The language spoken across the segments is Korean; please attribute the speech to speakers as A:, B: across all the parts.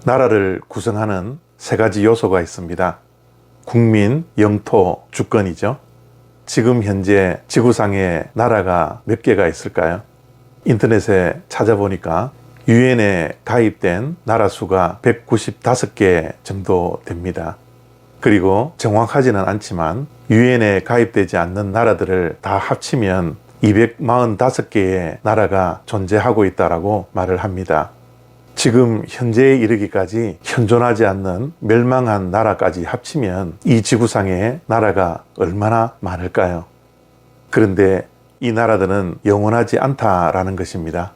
A: 나라를 구성하는 세 가지 요소가 있습니다. 국민, 영토, 주권이죠. 지금 현재 지구상에 나라가 몇 개가 있을까요? 인터넷에 찾아보니까 유엔에 가입된 나라 수가 195개 정도 됩니다. 그리고 정확하지는 않지만 유엔에 가입되지 않는 나라들을 다 합치면 245개의 나라가 존재하고 있다고 말을 합니다. 지금 현재에 이르기까지 현존하지 않는 멸망한 나라까지 합치면 이 지구상의 나라가 얼마나 많을까요? 그런데 이 나라들은 영원하지 않다라는 것입니다.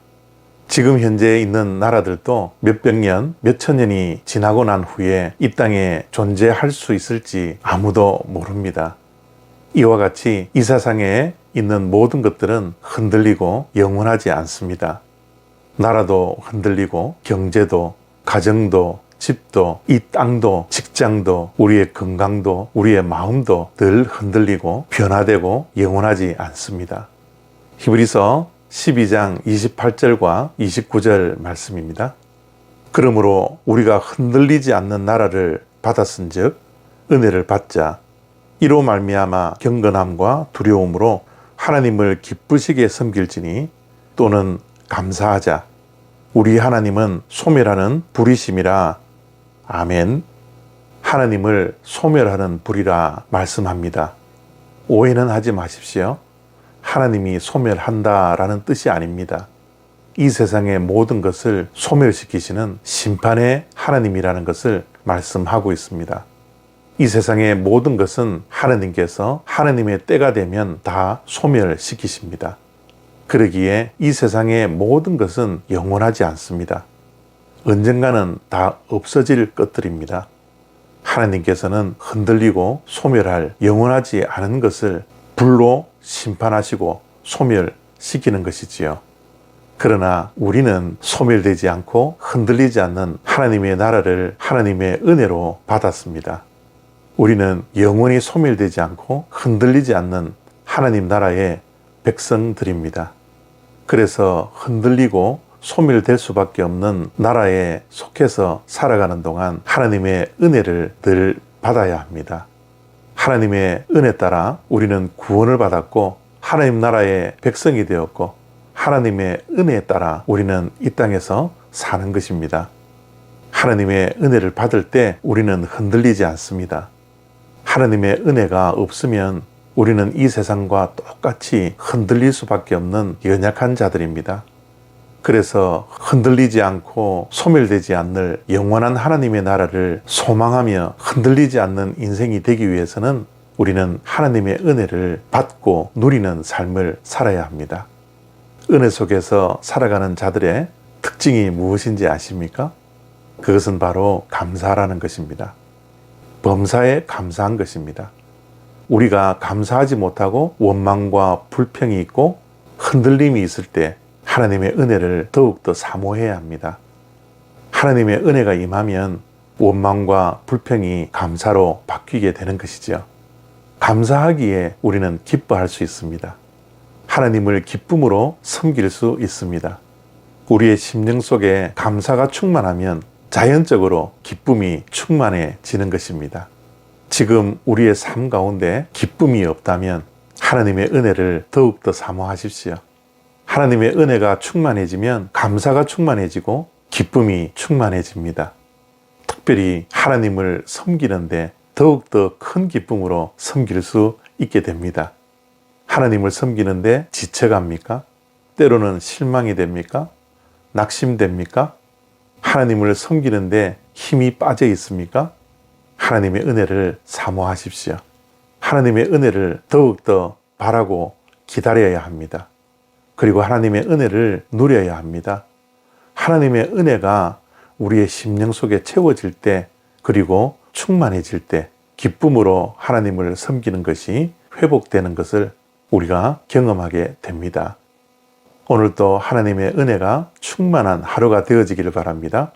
A: 지금 현재 있는 나라들도 몇백 년, 몇천 년이 지나고 난 후에 이 땅에 존재할 수 있을지 아무도 모릅니다. 이와 같이 이 세상에 있는 모든 것들은 흔들리고 영원하지 않습니다. 나라도 흔들리고 경제도, 가정도, 집도, 이 땅도, 직장도, 우리의 건강도, 우리의 마음도 늘 흔들리고 변화되고 영원하지 않습니다. 히브리서 12장 28절과 29절 말씀입니다. 그러므로 우리가 흔들리지 않는 나라를 받았은즉 은혜를 받자. 이로 말미암아 경건함과 두려움으로 하나님을 기쁘시게 섬길지니 또는 감사하자. 우리 하나님은 소멸하는 불이심이라. 아멘. 하나님을 소멸하는 불이라 말씀합니다. 오해는 하지 마십시오. 하나님이 소멸한다라는 뜻이 아닙니다. 이 세상의 모든 것을 소멸시키시는 심판의 하나님이라는 것을 말씀하고 있습니다. 이 세상의 모든 것은 하나님께서 하나님의 때가 되면 다 소멸시키십니다. 그러기에 이 세상의 모든 것은 영원하지 않습니다. 언젠가는 다 없어질 것들입니다. 하나님께서는 흔들리고 소멸할 영원하지 않은 것을 불로 심판하시고 소멸시키는 것이지요. 그러나 우리는 소멸되지 않고 흔들리지 않는 하나님의 나라를 하나님의 은혜로 받았습니다. 우리는 영원히 소멸되지 않고 흔들리지 않는 하나님 나라의 백성들입니다. 그래서 흔들리고 소멸될 수밖에 없는 나라에 속해서 살아가는 동안 하나님의 은혜를 늘 받아야 합니다. 하나님의 은혜 따라 우리는 구원을 받았고 하나님 나라의 백성이 되었고 하나님의 은혜에 따라 우리는 이 땅에서 사는 것입니다. 하나님의 은혜를 받을 때 우리는 흔들리지 않습니다. 하나님의 은혜가 없으면 우리는 이 세상과 똑같이 흔들릴 수밖에 없는 연약한 자들입니다. 그래서 흔들리지 않고 소멸되지 않을 영원한 하나님의 나라를 소망하며 흔들리지 않는 인생이 되기 위해서는 우리는 하나님의 은혜를 받고 누리는 삶을 살아야 합니다. 은혜 속에서 살아가는 자들의 특징이 무엇인지 아십니까? 그것은 바로 감사라는 것입니다. 범사에 감사한 것입니다. 우리가 감사하지 못하고 원망과 불평이 있고 흔들림이 있을 때 하나님의 은혜를 더욱더 사모해야 합니다. 하나님의 은혜가 임하면 원망과 불평이 감사로 바뀌게 되는 것이죠. 감사하기에 우리는 기뻐할 수 있습니다. 하나님을 기쁨으로 섬길 수 있습니다. 우리의 심령 속에 감사가 충만하면 자연적으로 기쁨이 충만해지는 것입니다. 지금 우리의 삶 가운데 기쁨이 없다면 하나님의 은혜를 더욱더 사모하십시오. 하나님의 은혜가 충만해지면 감사가 충만해지고 기쁨이 충만해집니다. 특별히 하나님을 섬기는데 더욱더 큰 기쁨으로 섬길 수 있게 됩니다. 하나님을 섬기는데 지쳐갑니까? 때로는 실망이 됩니까? 낙심됩니까? 하나님을 섬기는데 힘이 빠져 있습니까? 하나님의 은혜를 사모하십시오. 하나님의 은혜를 더욱더 바라고 기다려야 합니다. 그리고 하나님의 은혜를 누려야 합니다. 하나님의 은혜가 우리의 심령 속에 채워질 때, 그리고 충만해질 때 기쁨으로 하나님을 섬기는 것이 회복되는 것을 우리가 경험하게 됩니다. 오늘도 하나님의 은혜가 충만한 하루가 되어지기를 바랍니다.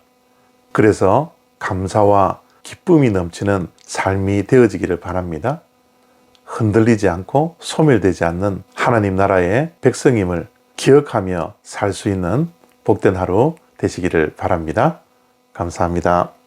A: 그래서 감사와 기쁨이 넘치는 삶이 되어지기를 바랍니다. 흔들리지 않고 소멸되지 않는 하나님 나라의 백성임을 기억하며 살 수 있는 복된 하루 되시기를 바랍니다. 감사합니다.